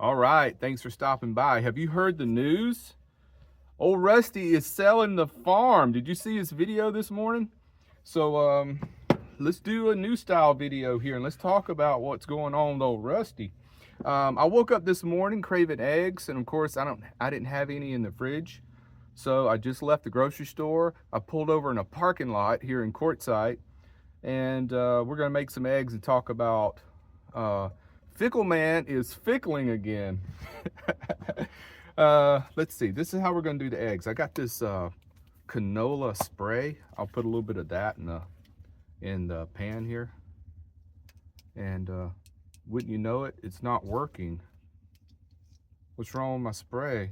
All right, thanks for stopping by. Have you heard the news? Old Rusty is selling the farm. Did you see his video this morning? So let's do a new style video here and let's talk about what's going on with old Rusty. I woke up this morning craving eggs, and of course I didn't have any in the fridge. So I just left the grocery store. I pulled over in a parking lot here in Quartzsite, and we're gonna make some eggs and talk about Fickle Man is fickling again. Let's see, this is how we're gonna do the eggs. I got this canola spray. I'll put a little bit of that in the pan here. And wouldn't you know it, it's not working. What's wrong with my spray?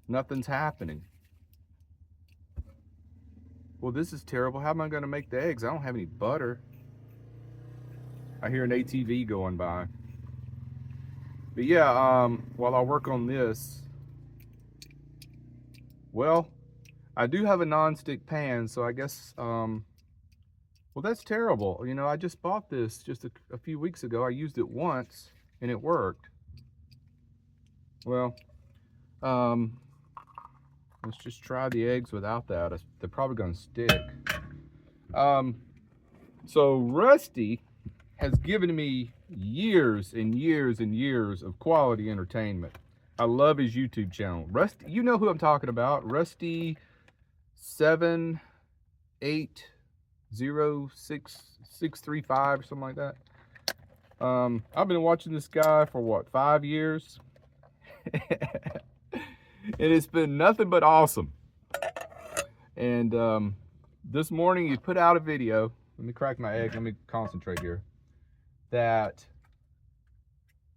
Nothing's happening. Well, this is terrible. How am I gonna make the eggs? I don't have any butter. I hear an ATV going by. But yeah, while I work on this, well, I do have a non-stick pan, so I guess, well, that's terrible. You know, I just bought this just a few weeks ago. I used it once and it worked. Well, let's just try the eggs without that. They're probably gonna stick. So Rusty has given me years and years and years of quality entertainment. I love his YouTube channel. Rusty, you know who I'm talking about. Rusty 7806635 or something like that. I've been watching this guy for what, 5 years? And it's been nothing but awesome. And this morning he put out a video. Let me crack my egg. Let me concentrate here. That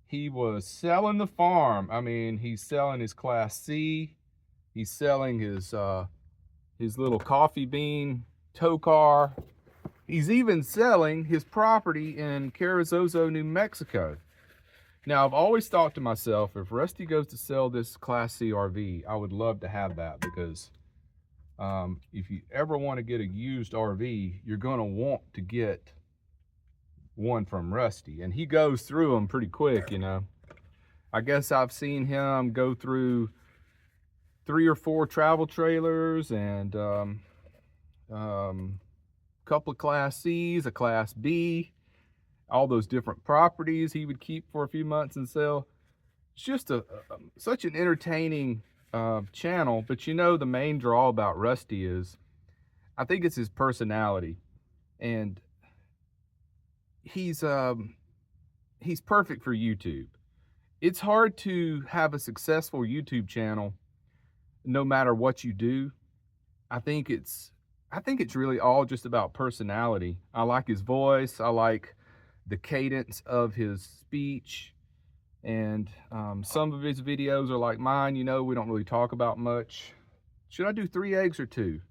he was selling the farm. I mean, he's selling his Class C. He's selling his little coffee bean tow car. He's even selling his property in Carrizozo, New Mexico. Now, I've always thought to myself, if Rusty goes to sell this Class C RV, I would love to have that, because if you ever want to get a used RV, you're going to want to get one from Rusty, and he goes through them pretty quick, you know. I guess I've seen him go through 3 or 4 travel trailers and couple of Class C's, a Class B, all those different properties he would keep for a few months and sell. It's just such an entertaining channel. But you know, the main draw about Rusty is, I think it's his personality, and he's perfect for YouTube. It's hard to have a successful YouTube channel no matter what you do. I think it's really all just about personality. I like his voice. I like the cadence of his speech. And some of his videos are like mine. You know, we don't really talk about much. Should I do 3 eggs or 2?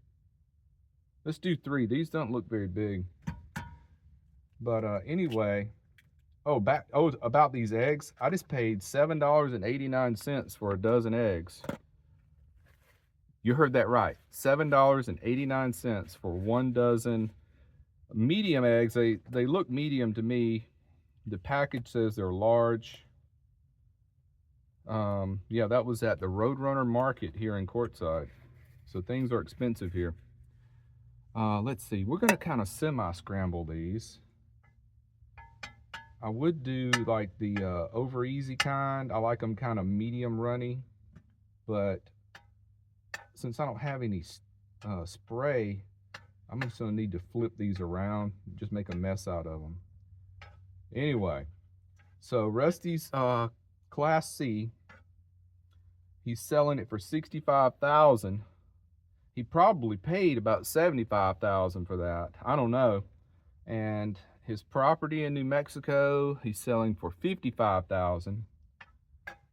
Let's do 3. These don't look very big. But anyway, about these eggs, I just paid $7.89 for a dozen eggs. You heard that right, $7.89 for 1 dozen medium eggs. They look medium to me. The package says they're large. Yeah, that was at the Roadrunner Market here in Quartzsite. So things are expensive here. Let's see, we're gonna kind of semi-scramble these. I would do like the over easy kind. I like them kind of medium runny, but since I don't have any spray, I'm just gonna need to flip these around, just make a mess out of them. Anyway, so Rusty's Class C, he's selling it for $65,000. He probably paid about $75,000 for that. I don't know. And his property in New Mexico, he's selling for $55,000.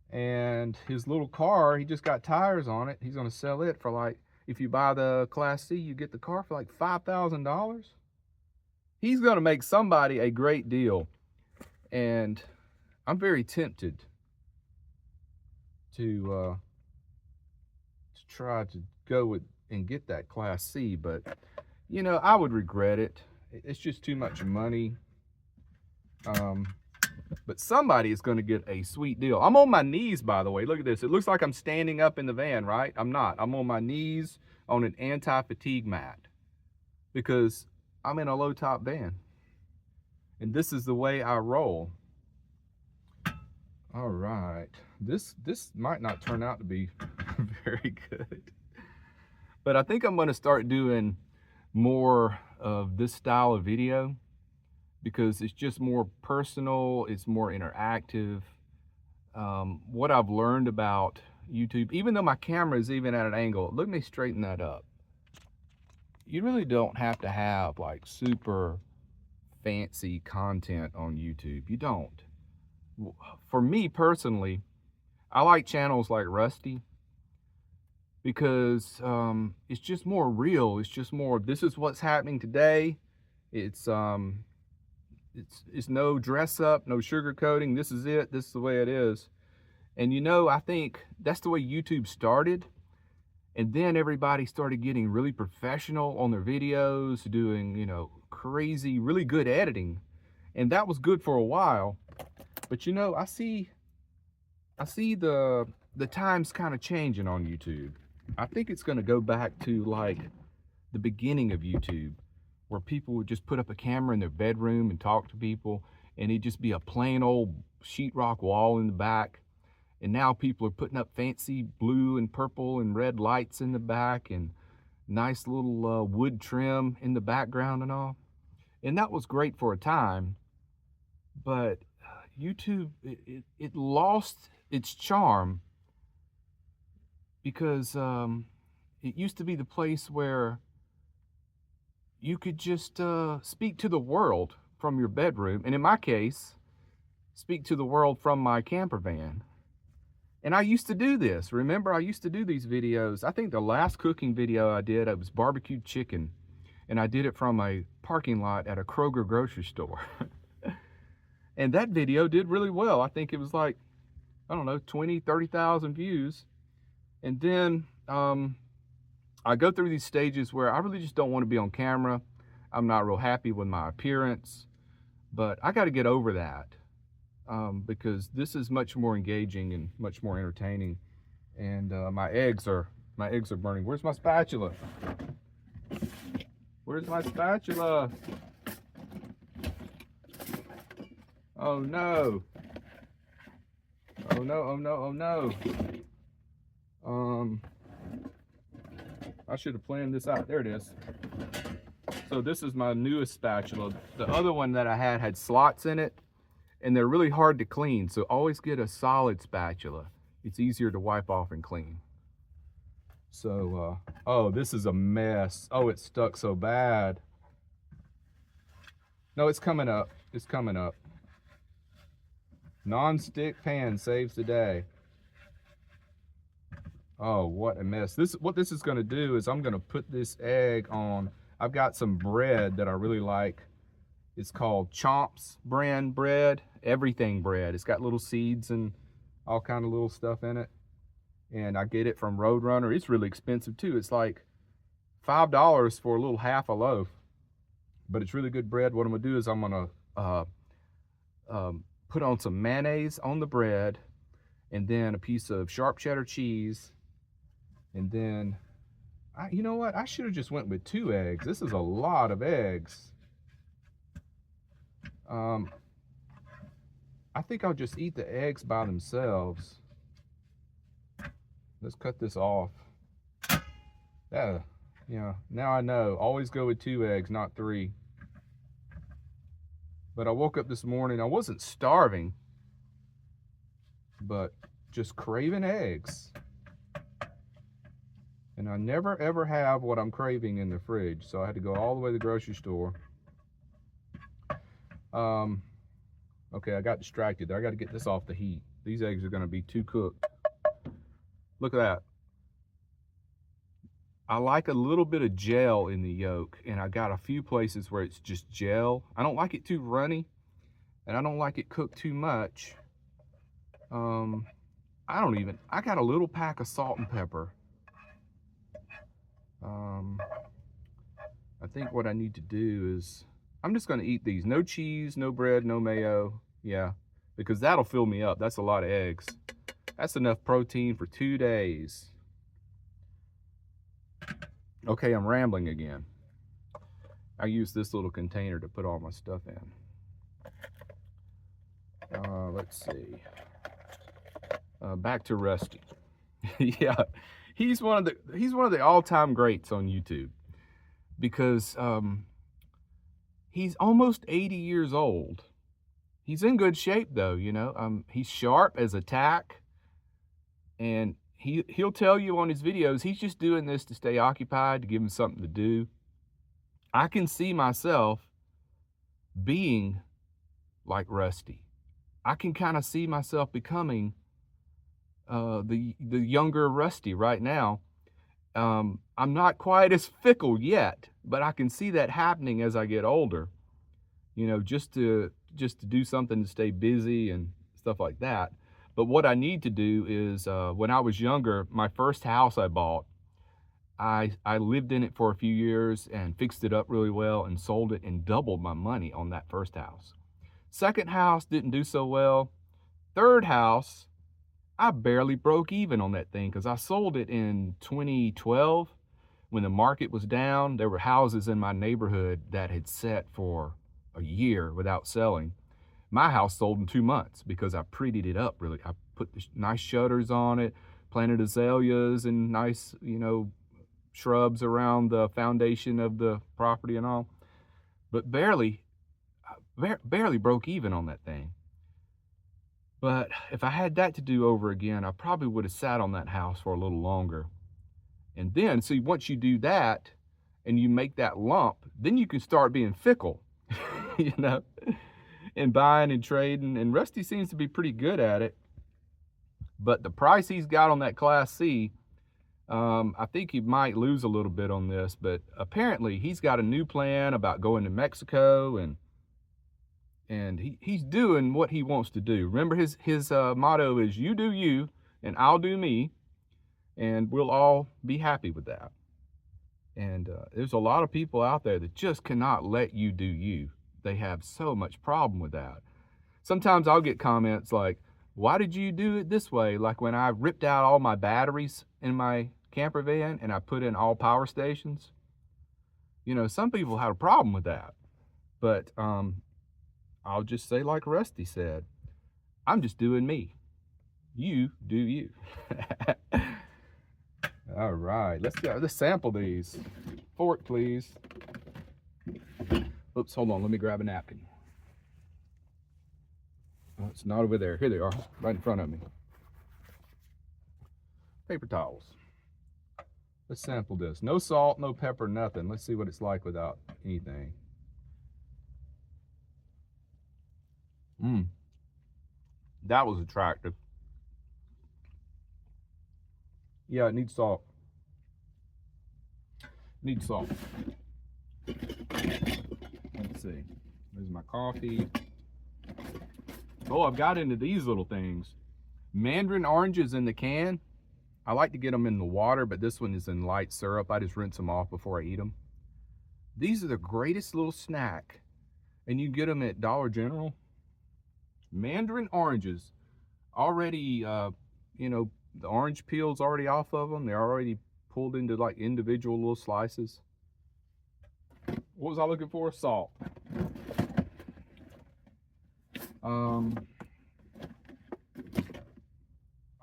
And his little car, he just got tires on it. He's gonna sell it for, like, if you buy the Class C, you get the car for like $5,000. He's gonna make somebody a great deal. And I'm very tempted to try to go with and get that Class C, but you know, I would regret it. It's just too much money. But somebody is going to get a sweet deal. I'm on my knees, by the way. Look at this. It looks like I'm standing up in the van, right? I'm not. I'm on my knees on an anti-fatigue mat because I'm in a low top van. And this is the way I roll. All right. This might not turn out to be very good. But I think I'm going to start doing more of this style of video because it's just more personal, it's more interactive. What I've learned about YouTube, even though my camera is even at an angle, let me straighten that up. You really don't have to have like super fancy content on YouTube. You don't. For me personally, I like channels like Rusty because it's just more real. It's just more, this is what's happening today. It's no dress up, no sugarcoating. This is it. This is the way it is. And you know, I think that's the way YouTube started. And then everybody started getting really professional on their videos, doing, you know, crazy, really good editing. And that was good for a while. But you know, I see the times kind of changing on YouTube. I think it's going to go back to like the beginning of YouTube, where people would just put up a camera in their bedroom and talk to people, and it'd just be a plain old sheetrock wall in the back. And now people are putting up fancy blue and purple and red lights in the back and nice little wood trim in the background and all. And that was great for a time, but YouTube, it lost its charm because it used to be the place where you could just speak to the world from your bedroom, and in my case, speak to the world from my camper van. And I used to do this. Remember, I used to do these videos. I think the last cooking video I did, it was barbecued chicken, and I did it from a parking lot at a Kroger grocery store. And that video did really well. I think it was like, I don't know, 20, 30,000 views. And then I go through these stages where I really just don't want to be on camera. I'm not real happy with my appearance, but I got to get over that because this is much more engaging and much more entertaining. And my eggs are burning. Where's my spatula? Where's my spatula? Oh no. Oh no, oh no, oh no. I should have planned this out. There it is. So this is my newest spatula. The other one that I had slots in it, and they're really hard to clean. So always get a solid spatula. It's easier to wipe off and clean. So, oh, this is a mess. Oh, it's stuck so bad. No, it's coming up. It's coming up. Non-stick pan saves the day. Oh, what a mess. What this is going to do is I'm going to put this egg on. I've got some bread that I really like. It's called Chomps brand bread, everything bread. It's got little seeds and all kind of little stuff in it. And I get it from Roadrunner. It's really expensive too. It's like $5 for a little half a loaf. But it's really good bread. What I'm going to do is I'm going to put on some mayonnaise on the bread, and then a piece of sharp cheddar cheese, and then you know what, I should have just went with 2 eggs. This is a lot of eggs. I think I'll just eat the eggs by themselves. Let's cut this off. Yeah, now I know, always go with 2 eggs, not 3. But I woke up this morning, I wasn't starving, but just craving eggs. And I never ever have what I'm craving in the fridge, so I had to go all the way to the grocery store. Okay, I got distracted there. I got to get this off the heat. These eggs are going to be too cooked. Look at that. I like a little bit of gel in the yolk, and I got a few places where it's just gel. I don't like it too runny, and I don't like it cooked too much. I got a little pack of salt and pepper. I think what I need to do is, I'm just going to eat these. No cheese, no bread, no mayo. Yeah, because that'll fill me up. That's a lot of eggs. That's enough protein for 2 days. Okay, I'm rambling again. I use this little container to put all my stuff in. Let's see. Back to Rusty. Yeah, he's one of the all-time greats on YouTube, because he's almost 80 years old. He's in good shape though, you know. He's sharp as a tack, and he'll tell you on his videos he's just doing this to stay occupied, to give him something to do. I can see myself being like Rusty. I can kind of see myself becoming the younger Rusty right now. I'm not quite as fickle yet, but I can see that happening as I get older. You know, just to do something to stay busy and stuff like that. But what I need to do is, when I was younger, my first house I bought, I lived in it for a few years and fixed it up really well and sold it and doubled my money on that first house. Second house didn't do so well. Third house, I barely broke even on that thing because I sold it in 2012 when the market was down. There were houses in my neighborhood that had sat for a year without selling. My house sold in 2 months because I prettied it up really. I put the nice shutters on it, planted azaleas and nice, you know, shrubs around the foundation of the property and all, but barely broke even on that thing. But if I had that to do over again, I probably would have sat on that house for a little longer. And then, see, once you do that and you make that lump, then you can start being fickle, you know, and buying and trading. And Rusty seems to be pretty good at it. But the price he's got on that Class C, I think he might lose a little bit on this, but apparently he's got a new plan about going to Mexico, and he's doing what he wants to do. Remember, his motto is, you do you and I'll do me, and we'll all be happy with that. And there's a lot of people out there that just cannot let you do you. They have so much problem with that. Sometimes I'll get comments like, why did you do it this way? Like when I ripped out all my batteries in my camper van and I put in all power stations. You know, some people had a problem with that. But I'll just say like Rusty said, I'm just doing me. You do you. All right, let's sample these. Fork, please. Oops, hold on, let me grab a napkin. Oh, it's not over there. Here they are, right in front of me. Paper towels. Let's sample this. No salt, no pepper, nothing. Let's see what it's like without anything. That was attractive. Yeah, it needs salt. Needs salt. Let's see. There's my coffee. Oh, I've got into these little things. Mandarin oranges in the can. I like to get them in the water, but this one is in light syrup. I just rinse them off before I eat them. These are the greatest little snack. And you get them at Dollar General. Mandarin oranges. Already, you know, the orange peel's already off of them. They're already pulled into like individual little slices. What was I looking for? Salt. I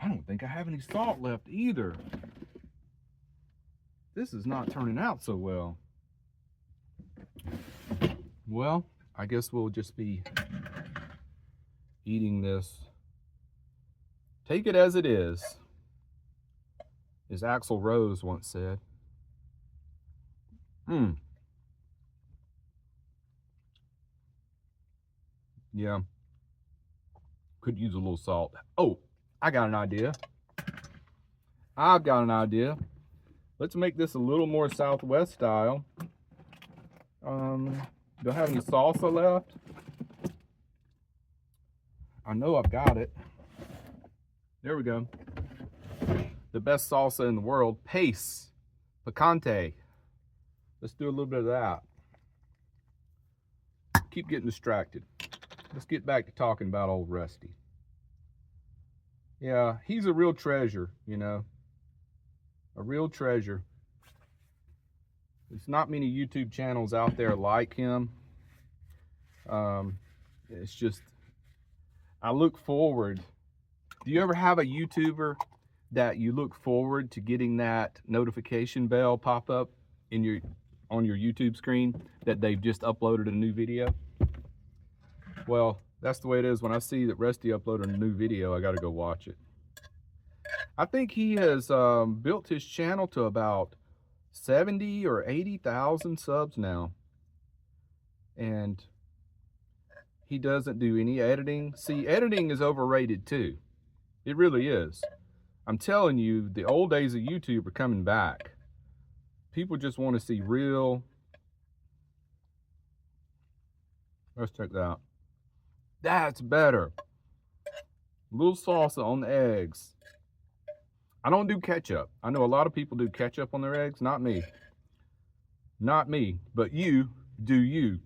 don't think I have any salt left either. This is not turning out so well. Well, I guess we'll just be eating this. Take it as it is, as Axl Rose once said. Yeah. Could use a little salt. Oh, I got an idea. I've got an idea. Let's make this a little more Southwest style. Do I have any salsa left? I know I've got it. There we go. The best salsa in the world, pace, picante. Let's do a little bit of that. Keep getting distracted. let's get back to talking about old Rusty. Yeah, he's a real treasure, you know, a real treasure. There's not many YouTube channels out there like him. It's just, I look forward. Do you ever have a YouTuber that you look forward to getting that notification bell pop up in on your YouTube screen that they've just uploaded a new video? Well, that's the way it is. When I see that Rusty uploaded a new video, I got to go watch it. I think he has built his channel to about 70 or 80,000 subs now. And he doesn't do any editing. See, editing is overrated too. It really is. I'm telling you, the old days of YouTube are coming back. People just want to see real. Let's check that out. That's better. A little salsa on the eggs. I don't do ketchup. I know a lot of people do ketchup on their eggs. Not me. Not me. But you do you.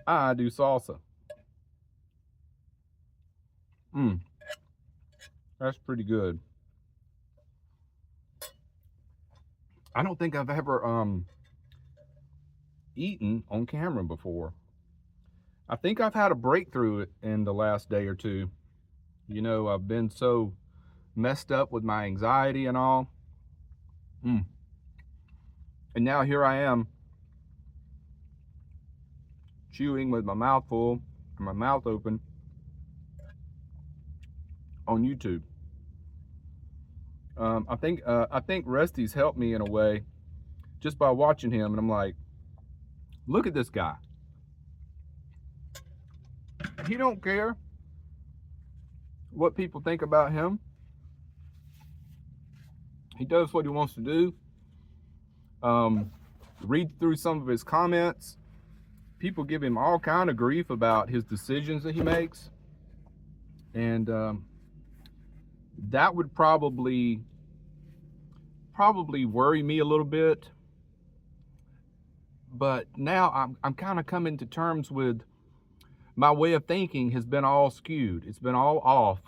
I do salsa. That's pretty good. I don't think I've ever eaten on camera before. I think I've had a breakthrough in the last day or two. You know, I've been so messed up with my anxiety and all. And now here I am, chewing with my mouth full and my mouth open on YouTube. I think Rusty's helped me in a way just by watching him, and I'm like, look at this guy. He don't care what people think about him. He does what he wants to do. Read through some of his comments. People give him all kind of grief about his decisions that he makes. And that would probably worry me a little bit. But now I'm kind of coming to terms with my way of thinking has been all skewed. It's been all off.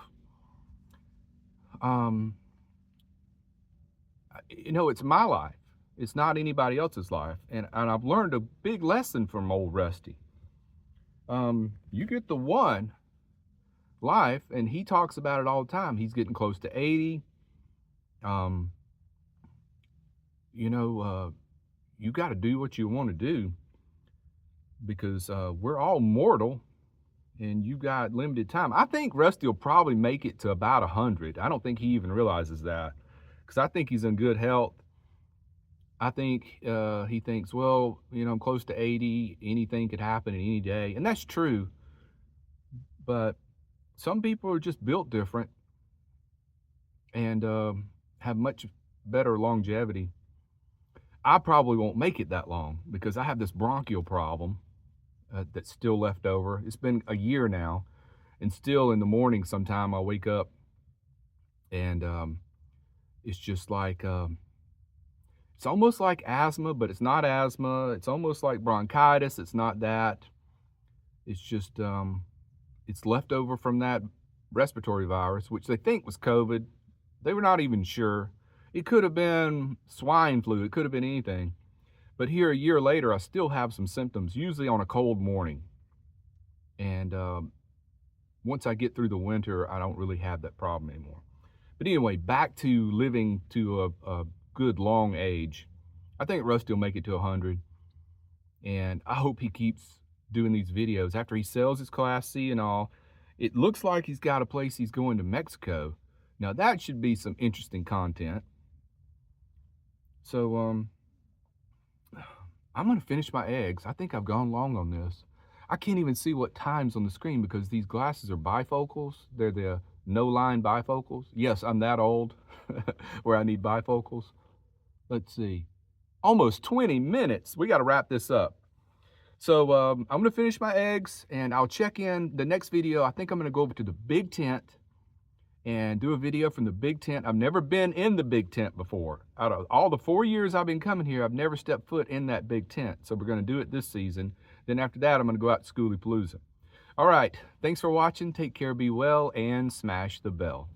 You know, it's my life. It's not anybody else's life. And I've learned a big lesson from old Rusty. You get the one life, and he talks about it all the time. He's getting close to 80. You know, you got to do what you want to do, because we're all mortal, and you got limited time. I think Rusty will probably make it to about 100. I don't think he even realizes that, because I think he's in good health. I think he thinks, well, you know, I'm close to 80. Anything could happen in any day. And that's true. But some people are just built different and have much better longevity. I probably won't make it that long because I have this bronchial problem that's still left over. It's been a year now, and still in the morning sometime I wake up and it's just like, it's almost like asthma, but it's not asthma. It's almost like bronchitis. It's not that. It's just, it's left over from that respiratory virus, which they think was COVID. They were not even sure. It could have been swine flu. It could have been anything. But here a year later, I still have some symptoms, usually on a cold morning. And once I get through the winter, I don't really have that problem anymore. But anyway, back to living to a good long age. I think Rusty will make it to 100. And I hope he keeps doing these videos. After he sells his Class C and all, it looks like he's got a place he's going to Mexico. Now that should be some interesting content. So I'm gonna finish my eggs. I think I've gone long on this. I can't even see what time's on the screen because these glasses are bifocals. They're the no-line bifocals. Yes, I'm that old where I need bifocals. Let's see, almost 20 minutes. We gotta wrap this up. So I'm gonna finish my eggs and I'll check in the next video. I think I'm gonna go over to the big tent and do a video from the big tent. I've never been in the big tent before. Out of all the 4 years I've been coming here, I've never stepped foot in that big tent. So we're gonna do it this season. Then after that, I'm gonna go out to Schoolie Palooza. All right, thanks for watching. Take care, be well, and smash the bell.